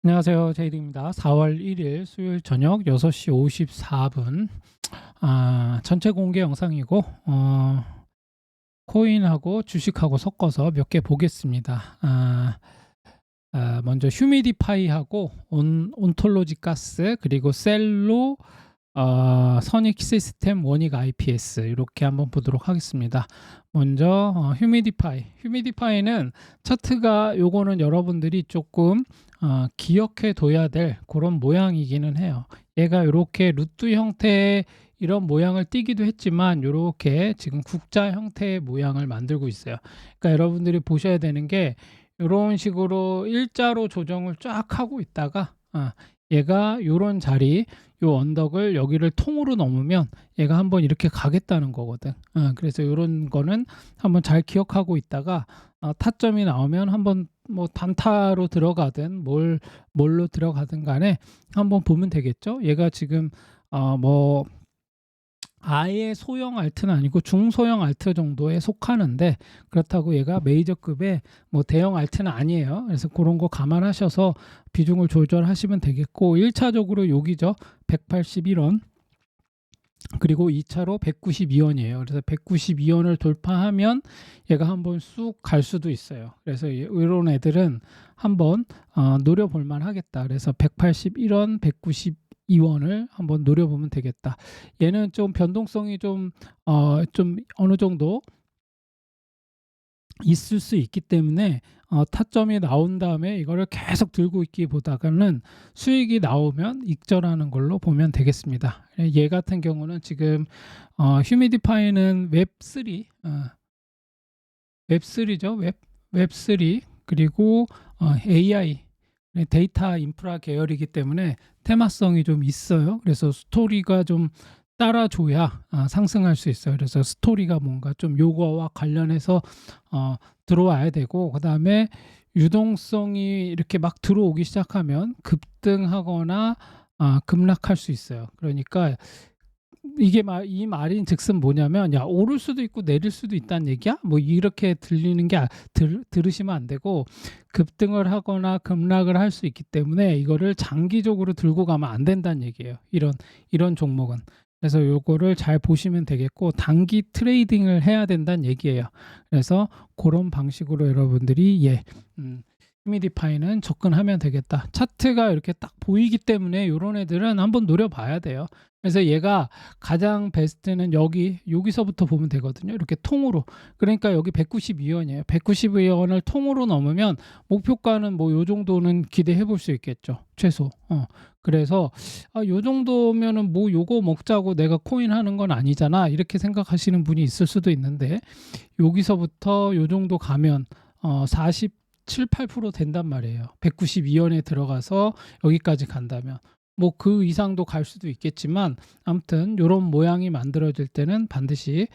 안녕하세요. 제이드입니다. 4월 1일 수요일 저녁 6시 54분. 전체 공개 영상이고, 코인하고 주식하고 섞어서 몇 개 보겠습니다. 먼저 휴미디파이하고 온톨로지 가스, 그리고 셀로, 선익 시스템, 원익 IPS 이렇게 한번 보도록 하겠습니다. 먼저 휴미디파이는 차트가 요거는 여러분들이 조금 기억해 둬야 될 그런 모양이기는 해요. 얘가 이렇게 루트 형태의 이런 모양을 띠기도 했지만 이렇게 지금 국자 형태의 모양을 만들고 있어요. 그러니까 여러분들이 보셔야 되는 게 이런 식으로 일자로 조정을 쫙 하고 있다가 얘가 요런 자리, 요 언덕을 여기를 통으로 넘으면 얘가 한번 이렇게 가겠다는 거거든. 그래서 요런 거는 한번 잘 기억하고 있다가 타점이 나오면 한번 뭐 단타로 들어가든 뭘로 들어가든 간에 한번 보면 되겠죠. 얘가 지금 뭐 아예 소형 알트는 아니고 중소형 알트 정도에 속하는데, 그렇다고 얘가 메이저급의 뭐 대형 알트는 아니에요. 그래서 그런 거 감안하셔서 비중을 조절하시면 되겠고, 1차적으로 여기죠. 181원. 그리고 2차로 192원이에요. 그래서 192원을 돌파하면 얘가 한번 쑥 갈 수도 있어요. 그래서 이런 애들은 한번 노려볼 만 하겠다. 그래서 181원, 192원을 한번 노려보면 되겠다. 얘는 좀 변동성이 좀 어느 정도 있을 수 있기 때문에 타점이 나온 다음에 이거를 계속 들고 있기보다는 수익이 나오면 익절하는 걸로 보면 되겠습니다. 얘 같은 경우는 지금 휴미디파이는 웹3죠. 웹3 그리고 AI 데이터 인프라 계열이기 때문에 테마성이 좀 있어요. 그래서 스토리가 좀 따라줘야 상승할 수 있어요. 그래서 스토리가 뭔가 좀 요거와 관련해서 들어와야 되고, 그 다음에 유동성이 이렇게 막 들어오기 시작하면 급등하거나 급락할 수 있어요. 그러니까 이게 이 말인 즉슨 뭐냐면, 야, 오를 수도 있고 내릴 수도 있다는 얘기야? 뭐 이렇게 들리는 게 들으시면 안 되고, 급등을 하거나 급락을 할 수 있기 때문에 이거를 장기적으로 들고 가면 안 된다는 얘기예요. 이런 종목은. 그래서 요거를 잘 보시면 되겠고, 단기 트레이딩을 해야 된다는 얘기예요. 그래서 그런 방식으로 여러분들이 휴미디파이는 접근하면 되겠다. 차트가 이렇게 딱 보이기 때문에 이런 애들은 한번 노려봐야 돼요. 그래서 얘가 가장 베스트는 여기서부터 보면 되거든요. 이렇게 통으로. 그러니까 여기 192원이에요. 192원을 통으로 넘으면 목표가는 뭐 요 정도는 기대해 볼 수 있겠죠. 최소. 그래서 요 정도면은 뭐 요거 먹자고 내가 코인 하는 건 아니잖아. 이렇게 생각하시는 분이 있을 수도 있는데, 여기서부터 요 정도 가면 47, 8% 된단 말이에요. 192원에 들어가서 여기까지 간다면 뭐 그 이상도 갈 수도 있겠지만, 아무튼 이런 모양이 만들어질 때는 반드시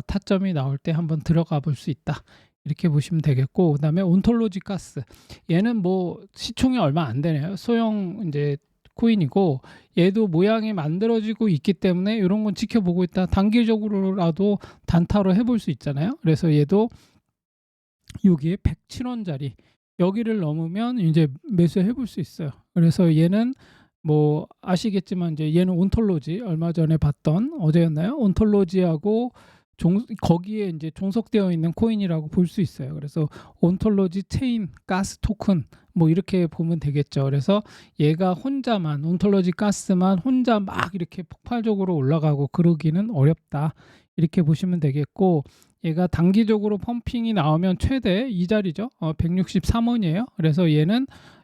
타점이 나올 때 한번 들어가 볼 수 있다. 이렇게 보시면 되겠고, 그다음에 온톨로지 가스, 얘는 뭐 시총이 얼마 안 되네요. 소형 이제 코인이고, 얘도 모양이 만들어지고 있기 때문에 이런 건 지켜보고 있다. 단기적으로라도 단타로 해볼 수 있잖아요. 그래서 얘도 여기에 107원짜리 여기를 넘으면 이제 매수해 볼 수 있어요. 그래서 얘는 뭐 아시겠지만 이제 얘는 온톨로지, 얼마 전에 봤던, 어제였나요? 온톨로지하고 거기에 이제 종속되어 있는 코인이라고 볼 수 있어요. 그래서 온톨로지 체인 가스 토큰 뭐 이렇게 보면 되겠죠. 그래서 얘가 혼자만, 온톨로지 가스만 혼자 막 이렇게 폭발적으로 올라가고 그러기는 어렵다. 이렇게 보시면 되겠고, 얘가 단기적으로 펌핑이 나오면 최대 이 자리죠. 163원이에요. 그래서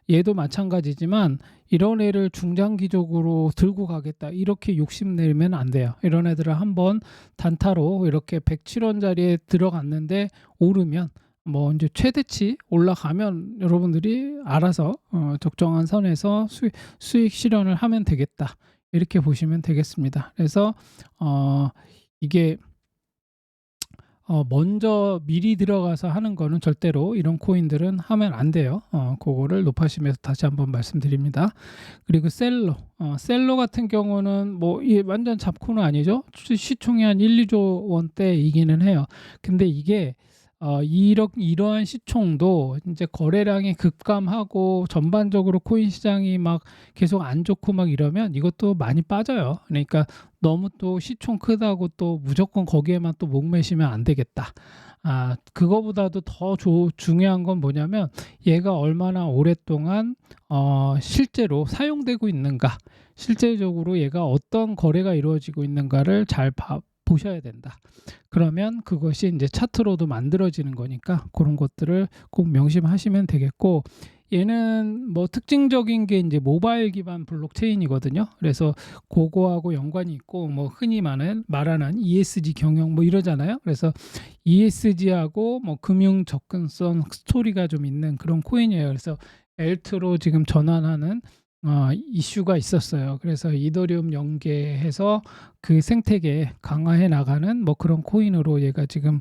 얘도 마찬가지지만, 이런 애를 중장기적으로 들고 가겠다 이렇게 욕심내면 안 돼요. 이런 애들을 한번 단타로 이렇게 107원짜리에 들어갔는데 오르면 뭐 이제 최대치 올라가면 여러분들이 알아서 적정한 선에서 수익 실현을 하면 되겠다. 이렇게 보시면 되겠습니다. 그래서 이게 먼저 미리 들어가서 하는 거는 절대로 이런 코인들은 하면 안 돼요. 그거를 높아심에서 다시 한번 말씀드립니다. 그리고 셀로 같은 경우는 뭐 완전 잡코는 아니죠. 시총이 한 1, 2조 원대이기는 해요. 근데 이게 이러한 시총도 이제 거래량이 급감하고 전반적으로 코인 시장이 막 계속 안 좋고 막 이러면 이것도 많이 빠져요. 그러니까 너무 또 시총 크다고 또 무조건 거기에만 또 목매시면 안 되겠다. 그거보다도 더 중요한 건 뭐냐면 얘가 얼마나 오랫동안 실제로 사용되고 있는가, 실제적으로 얘가 어떤 거래가 이루어지고 있는가를 잘 보셔야 된다. 그러면 그것이 이제 차트로도 만들어지는 거니까 그런 것들을 꼭 명심하시면 되겠고, 얘는 뭐 특징적인 게 이제 모바일 기반 블록체인이거든요. 그래서 그거하고 연관이 있고, 뭐 흔히 말하는 ESG 경영 뭐 이러잖아요. 그래서 ESG하고 뭐 금융 접근성 스토리가 좀 있는 그런 코인이에요. 그래서 엘트로 지금 전환하는 이슈가 있었어요. 그래서 이더리움 연계해서 그 생태계 강화해 나가는 뭐 그런 코인으로 얘가 지금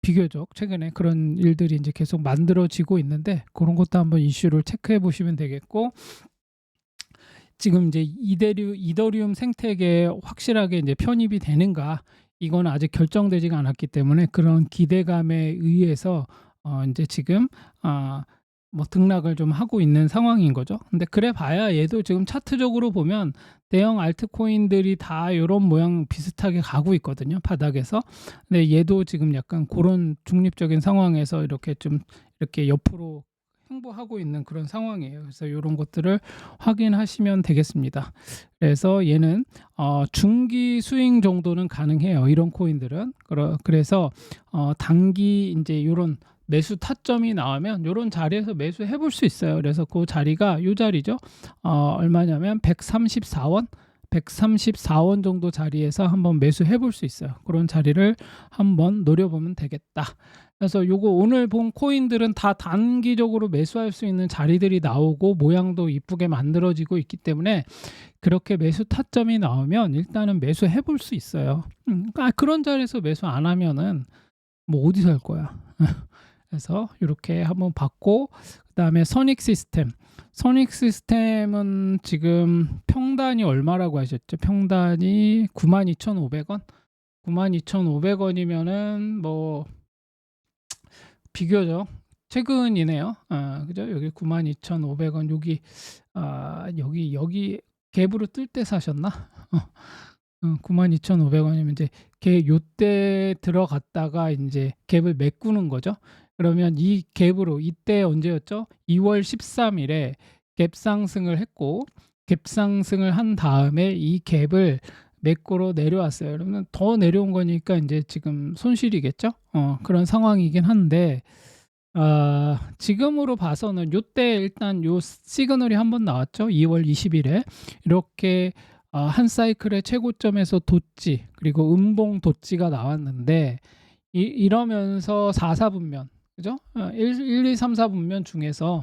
비교적 최근에 그런 일들이 이제 계속 만들어지고 있는데, 그런 것도 한번 이슈를 체크해 보시면 되겠고, 지금 이제 이더리움 생태계에 확실하게 이제 편입이 되는가, 이건 아직 결정되지가 않았기 때문에 그런 기대감에 의해서 이제 지금 뭐 등락을 좀 하고 있는 상황인 거죠. 근데 그래 봐야 얘도 지금 차트적으로 보면 대형 알트코인들이 다 이런 모양 비슷하게 가고 있거든요, 바닥에서. 근데 얘도 지금 약간 그런 중립적인 상황에서 이렇게 좀 이렇게 옆으로 행보하고 있는 그런 상황이에요. 그래서 이런 것들을 확인하시면 되겠습니다. 그래서 얘는 중기 스윙 정도는 가능해요, 이런 코인들은. 그래서 단기 이제 이런 매수 타점이 나오면 이런 자리에서 매수해 볼 수 있어요. 그래서 그 자리가 이 자리죠. 얼마냐면 134원 134원 정도 자리에서 한번 매수해 볼 수 있어요. 그런 자리를 한번 노려보면 되겠다. 그래서 요거 오늘 본 코인들은 다 단기적으로 매수할 수 있는 자리들이 나오고 모양도 이쁘게 만들어지고 있기 때문에 그렇게 매수 타점이 나오면 일단은 매수해 볼 수 있어요. 그런 자리에서 매수 안 하면은 뭐 어디서 할 거야. 그래서 이렇게 한번 봤고, 그다음에 선익시스템은 지금 평단이 얼마라고 하셨죠? 평단이 92,500원 92,500원이면은 뭐 비교적 최근이네요. 그죠? 여기 92,500원, 여기 갭으로 뜰 때 사셨나? 92,500원이면 이제 요때 들어갔다가 이제 갭을 메꾸는 거죠. 그러면 이 갭으로, 이때 언제였죠? 2월 13일에 갭 상승을 했고, 갭 상승을 한 다음에 이 갭을 메꾸러 내려왔어요. 그러면 더 내려온 거니까 이제 지금 손실이겠죠? 그런 상황이긴 한데, 지금으로 봐서는 요때 일단 요 시그널이 한번 나왔죠. 2월 20일에 이렇게 한 사이클의 최고점에서 도치, 그리고 음봉 도치가 나왔는데, 이러면서 4, 4분면, 그죠? 1, 2, 3, 4분면 중에서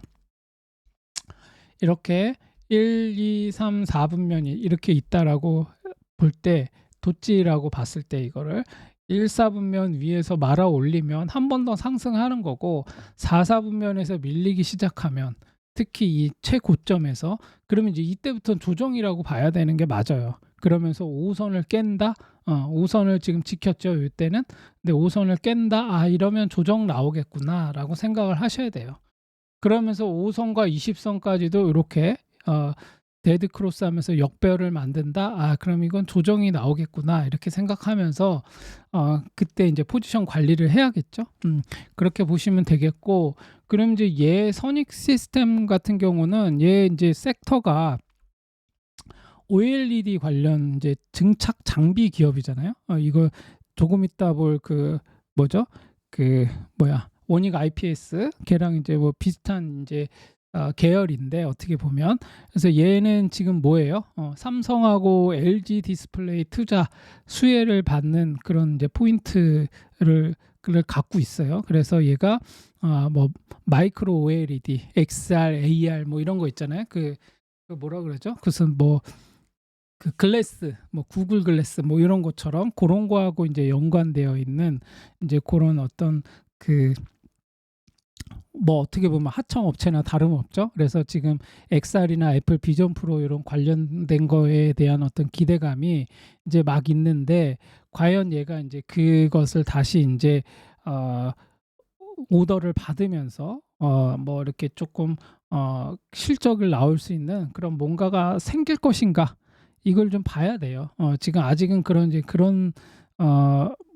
이렇게 1, 2, 3, 4분면이 이렇게 있다라고 볼 때, 도치라고 봤을 때 이거를 1, 4분면 위에서 말아 올리면 한 번 더 상승하는 거고, 4, 4분면에서 밀리기 시작하면, 특히 이 최고점에서, 그러면 이제 이때부터는 조정이라고 봐야 되는 게 맞아요. 그러면서 5선을 깬다. 5선을 지금 지켰죠, 이때는. 근데 5선을 깬다. 이러면 조정 나오겠구나라고 생각을 하셔야 돼요. 그러면서 5선과 20선까지도 이렇게 데드 크로스 하면서 역배열을 만든다. 그럼 이건 조정이 나오겠구나, 이렇게 생각하면서 그때 이제 포지션 관리를 해야겠죠. 그렇게 보시면 되겠고, 그럼 이제 얘 선익시스템 같은 경우는 얘 이제 섹터가 OLED 관련 이제 증착 장비 기업이잖아요. 이거 조금 이따 볼 원익 IPS 걔랑 이제 뭐 비슷한 이제 계열인데, 어떻게 보면. 그래서 얘는 지금 뭐예요? 삼성하고 LG 디스플레이 투자 수혜를 받는 그런 이제 포인트를 갖고 있어요. 그래서 얘가 뭐 마이크로 OLED, XR, AR 뭐 이런 거 있잖아요. 그 뭐라 그러죠? 무슨 뭐 그 글래스, 뭐 구글 글래스 뭐 이런 것처럼 그런 거하고 이제 연관되어 있는 이제 그런 어떤 그 뭐 어떻게 보면 하청업체나 다름없죠. 그래서 지금 XR이나 애플 비전 프로 이런 관련된 거에 대한 어떤 기대감이 이제 막 있는데 과연 얘가 이제 그것을 다시 인제 어 오더를 받으면서 뭐 이렇게 조금 실적을 나올 수 있는 그런 뭔가가 생길 것인가 이걸 좀 봐야 돼요. 지금 아직은 그런 이제 그런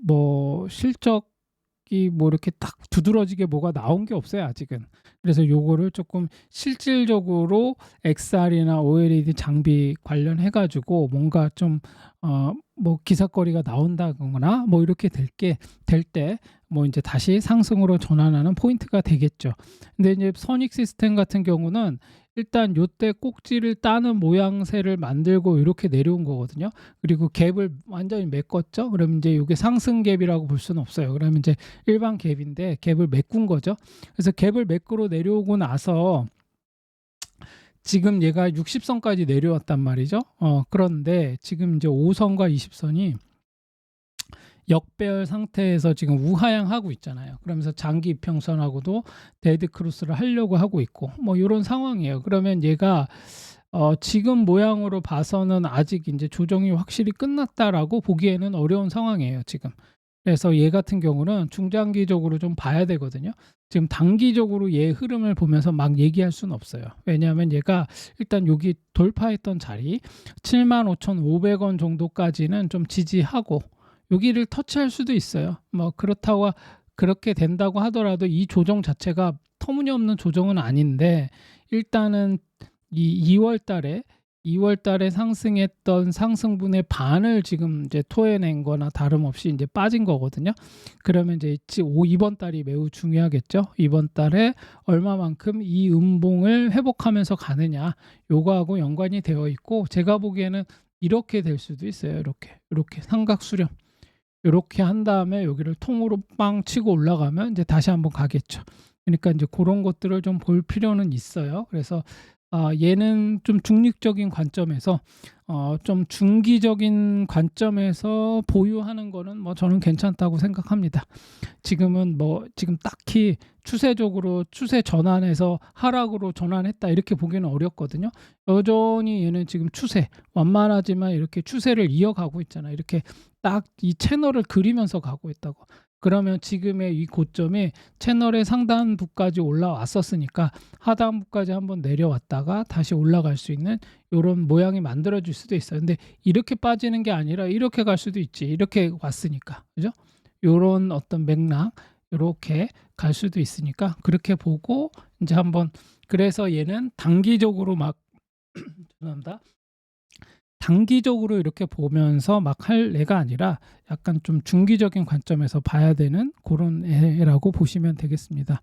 뭐 실적이 뭐 이렇게 딱 두드러지게 뭐가 나온 게 없어요 아직은. 그래서 요거를 조금 실질적으로 XR이나 OLED 장비 관련해 가지고 뭔가 좀 뭐 기사거리가 나온다거나 뭐 이렇게 될 때 뭐 인제 다시 상승으로 전환하는 포인트가 되겠죠. 근데 이제 선익 시스템 같은 경우는 일단 요때 꼭지를 따는 모양새를 만들고 요렇게 내려온 거거든요. 그리고 갭을 완전히 메꿨죠. 그럼 인제 요게 상승 갭이라고 볼 수는 없어요. 그러면 인제 일반 갭인데 갭을 메꾼 거죠. 그래서 갭을 매꾸러 내려오고 나서 지금 얘가 60 선까지 내려왔단 말이죠. 그런데 지금 인제 5 선과 20 선이 역배열 상태에서 지금 우하향하고 있잖아요. 그러면서 장기 이평선하고도 데드 크로스를 하려고 하고 있고 뭐 요런 상황이에요. 그러면 얘가 지금 모양으로 봐서는 아직 인제 '조정이 확실히 끝났다.'라고 보기에는 어려운 상황이에요 지금. 그래서 얘 같은 경우는 중장기적으로 좀 봐야 되거든요. 지금 단기적으로 얘 흐름을 보면서 막 얘기할 수는 없어요. 왜냐하면 얘가 일단 여기 돌파했던 자리 75,500원 정도까지는 좀 지지하고 여기를 터치할 수도 있어요. 뭐 그렇다고 그렇게 된다고 하더라도 이 조정 자체가 터무니없는 조정은 아닌데 일단은 이 2월 달에 상승했던 상승분의 반을 지금 이제 토해낸 거나 다름없이 인제 빠진 거거든요. 그러면 이제 이번 달이 매우 중요하겠죠. 이번 달에 얼마만큼 이 음봉을 회복하면서 가느냐 요거하고 연관이 되어 있고 제가 보기에는 이렇게 될 수도 있어요. 요렇게 삼각 수렴. 요렇게 한 다음에 여기를 통으로 빵 치고 올라가면 인제 다시 한번 가겠죠. 그러니까 인제 고런 것들을 좀 볼 필요는 있어요. 그래서 얘는 좀 중립적인 관점에서 좀 중기적인 관점에서 보유하는 거는 뭐 저는 괜찮다고 생각합니다. 지금 딱히 추세적으로 추세 전환해서 하락으로 전환했다 이렇게 보기는 어렵거든요. 여전히 얘는 지금 완만하지만 이렇게 추세를 이어가고 있잖아요. 이렇게 딱 이 채널을 그리면서 가고 있다고. 그러면 지금의 이 고점이 채널의 상단부까지 올라왔었으니까 하단부까지 한번 내려왔다가 다시 올라갈 수 있는 요런 모양이 만들어질 수도 있어요. 근데 이렇게 빠지는 게 아니라 이렇게 갈 수도 있지. 이렇게 왔으니까. 그죠? 요런 어떤 맥락 요렇게 갈 수도 있으니까 그렇게 보고 인제 한번 그래서 얘는 단기적으로 막 죄송합니다. 단기적으로 이렇게 보면서 막 할 애가 아니라 약간 좀 중기적인 관점에서 봐야 되는 고런 애라고 보시면 되겠습니다.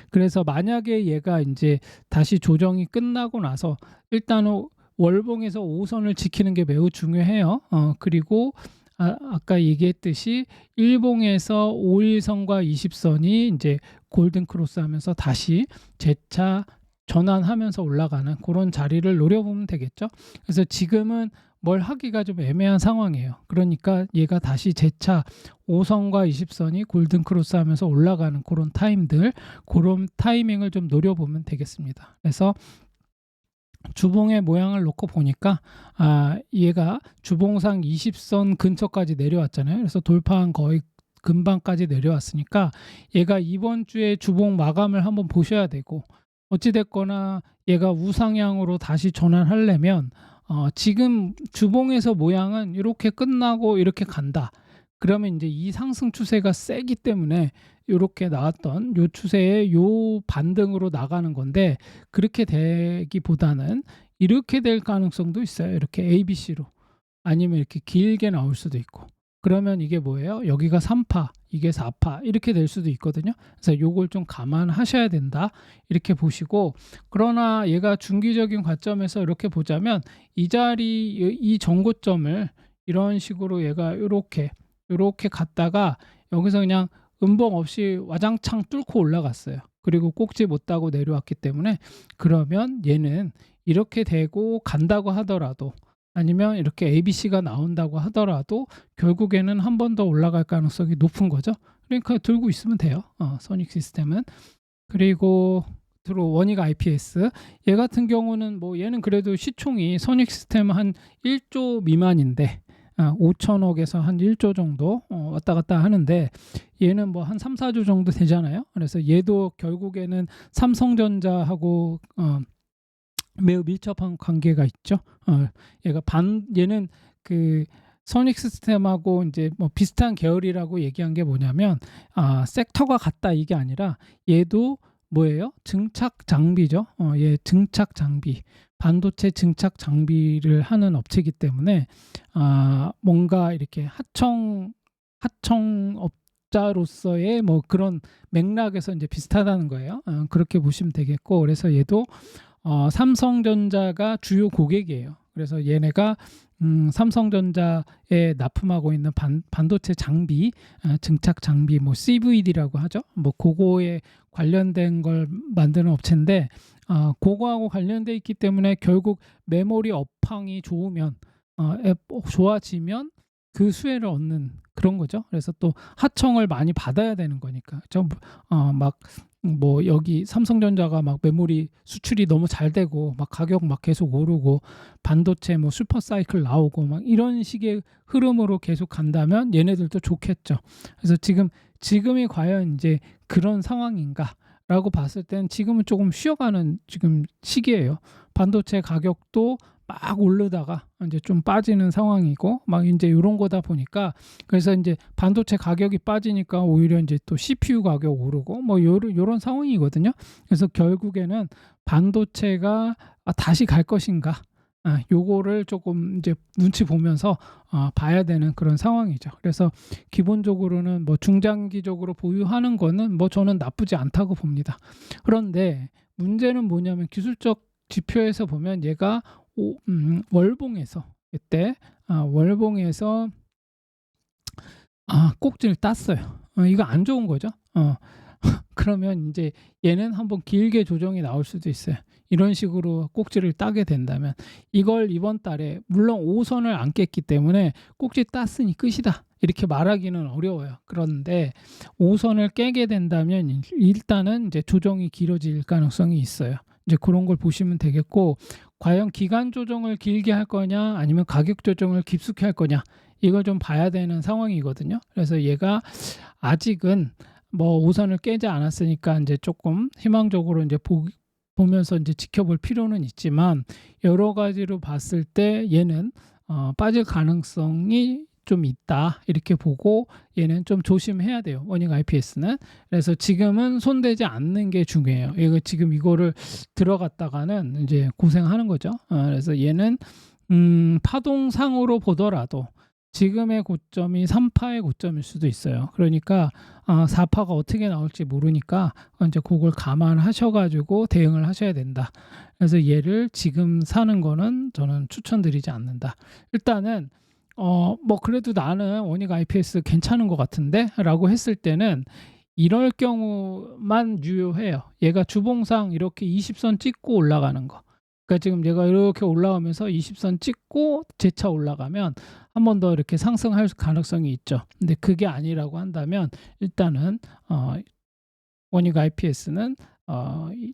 그래서 만약에 얘가 인제 다시 조정이 끝나고 나서 일단은 월봉에서 5 선을 지키는 게 매우 중요해요. 그리고 아까 얘기했듯이 일봉에서 5일선과 20선이 인제 골든 크로스 하면서 다시 재차 전환하면서 올라가는 고런 자리를 노려보면 되겠죠. 그래서 지금은 뭘 하기가 좀 애매한 상황이에요. 그러니까 얘가 다시 재차 5 선과 20 선이 골든 크로스 하면서 올라가는 고런 고런 타이밍을 좀 노려보면 되겠습니다. 그래서 주봉의 모양을 놓고 보니까 얘가 주봉상 20 선 근처까지 내려왔잖아요. 그래서 돌파한 거의 근방까지 내려왔으니까 얘가 이번 주에 주봉 마감을 한번 보셔야 되고 어찌 됐거나 얘가 우상향으로 다시 전환하려면 지금 주봉에서 모양은 이렇게 끝나고 이렇게 간다. 그러면 인제 이 상승 추세가 세기 때문에 요렇게 나왔던 요 추세의 요 반등으로 나가는 건데 그렇게 되기보다는 이렇게 될 가능성도 있어요. 이렇게 ABC로. 아니면 이렇게 길게 나올 수도 있고. 그러면 이게 뭐예요? 여기가 3파, 이게 4파 이렇게 될 수도 있거든요. 그래서 요걸 좀 감안하셔야 된다. 이렇게 보시고 그러나 얘가 중기적인 관점에서 이렇게 보자면 이 전고점을 이런 식으로 얘가 요렇게 갔다가 여기서 그냥 음봉 없이 와장창 뚫고 올라갔어요. 그리고 꼭지 못 따고 내려왔기 때문에 그러면 얘는 이렇게 되고 간다고 하더라도 아니면 이렇게 ABC가 나온다고 하더라도 결국에는 한 번 더 올라갈 가능성이 높은 거죠. 그러니까 들고 있으면 돼요. 선익 시스템은. 그리고 들어 원익 IPS 얘 같은 경우는 뭐 얘는 그래도 시총이 선익시스템 한 1조 미만인데 5천억에서 한 1조 정도 왔다 갔다 하는데 얘는 뭐 한 3, 4조 정도 되잖아요. 그래서 얘도 결국에는 삼성전자하고 매우 밀접한 관계가 있죠. 얘는 그 선익 시스템하고 이제 뭐 비슷한 계열이라고 얘기한 게 뭐냐면 섹터가 같다 이게 아니라 얘도 뭐예요? 증착 장비죠. 얘 증착 장비, 반도체 증착 장비를 하는 업체이기 때문에 뭔가 이렇게 하청업자로서의 뭐 그런 맥락에서 이제 비슷하다는 거예요. 그렇게 보시면 되겠고, 그래서 얘도 삼성전자가 주요 고객이에요. 그래서 얘네가 삼성전자에 납품하고 있는 반도체 장비, 증착 장비, 뭐 CVD라고 하죠. 뭐 그거에 관련된 걸 만드는 업체인데, 그거하고 관련돼 있기 때문에 결국 메모리 업황이 좋아지면 그 수혜를 얻는 그런 거죠. 그래서 또 하청을 많이 받아야 되는 거니까. 막 뭐 여기 삼성전자가 막 메모리 수출이 너무 잘 되고 막 가격 막 계속 오르고 반도체 뭐 슈퍼 사이클 나오고 막 이런 식의 흐름으로 계속 간다면 얘네들도 좋겠죠. 그래서 지금이 과연 이제 그런 상황인가라고 봤을 땐 지금은 조금 쉬어가는 지금 시기예요. 반도체 가격도 막 오르다가 이제 좀 빠지는 상황이고 막 이제 이런 거다 보니까, 그래서 이제 반도체 가격이 빠지니까 오히려 이제 또 CPU 가격 오르고 뭐 요런 상황이거든요. 그래서 결국에는 반도체가 다시 갈 것인가, 요거를 조금 이제 눈치 보면서 봐야 되는 그런 상황이죠. 그래서 기본적으로는 뭐 중장기적으로 보유하는 거는 뭐 저는 나쁘지 않다고 봅니다. 그런데 문제는 뭐냐면 기술적 지표에서 보면 얘가 월봉에서 이때 월봉에서 꼭지를 땄어요. 이거 안 좋은 거죠. 그러면 이제 얘는 한번 길게 조정이 나올 수도 있어요. 이런 식으로 꼭지를 따게 된다면 이걸 이번 달에 물론 5선을 안 깼기 때문에 꼭지 땄으니 끝이다 이렇게 말하기는 어려워요. 그런데 5선을 깨게 된다면 일단은 이제 조정이 길어질 가능성이 있어요. 이제 그런 걸 보시면 되겠고, 과연 기간 조정을 길게 할 거냐 아니면 가격 조정을 깊숙이 할 거냐 이걸 좀 봐야 되는 상황이거든요. 그래서 얘가 아직은 뭐 5선을 깨지 않았으니까 이제 조금 희망적으로 이제 보면서 이제 지켜볼 필요는 있지만, 여러 가지로 봤을 때 얘는 빠질 가능성이 좀 있다 이렇게 보고 얘는 좀 조심해야 돼요. 원익 IPS는. 그래서 지금은 손대지 않는 게 중요해요. 지금 이거를 들어갔다가는 이제 고생하는 거죠. 그래서 얘는 파동상으로 보더라도 지금의 고점이 3파의 고점일 수도 있어요. 그러니까 4파가 어떻게 나올지 모르니까 이제 그걸 감안하셔가지고 대응을 하셔야 된다. 그래서 얘를 지금 사는 거는 저는 추천드리지 않는다. 일단은 뭐 그래도 나는 원익 IPS 괜찮은 것 같은데 라고 했을 때는 이럴 경우만 유효해요. 얘가 주봉상 이렇게 20선 찍고 올라가는 거. 그러니까 지금 얘가 이렇게 올라오면서 20선 찍고 재차 올라가면 한 번 더 이렇게 상승할 가능성이 있죠. 근데 그게 아니라고 한다면 일단은 원익 IPS는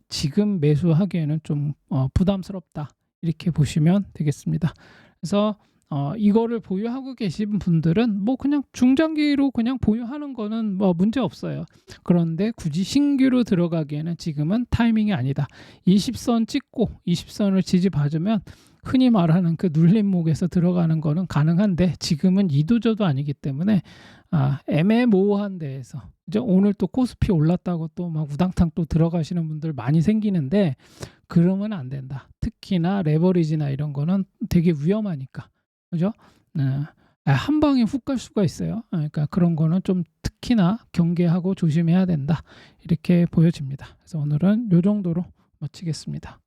지금 매수하기에는 좀 부담스럽다 이렇게 보시면 되겠습니다. 그래서 이거를 보유하고 계신 분들은 뭐 그냥 중장기로 그냥 보유하는 거는 뭐 문제 없어요. 그런데 굳이 신규로 들어가기에는 지금은 타이밍이 아니다. 20선 찍고 20선을 지지받으면 흔히 말하는 그 눌림목에서 들어가는 거는 가능한데 지금은 이도저도 아니기 때문에 애매모호한 데에서 이제 오늘 또 코스피 올랐다고 또 막 우당탕 또 들어가시는 분들 많이 생기는데 그러면 안 된다. 특히나 레버리지나 이런 거는 되게 위험하니까. 그죠? 한 방에 훅 갈 수가 있어요. 그러니까 그런 거는 좀 특히나 경계하고 조심해야 된다. 이렇게 보여집니다. 그래서 오늘은 이 정도로 마치겠습니다.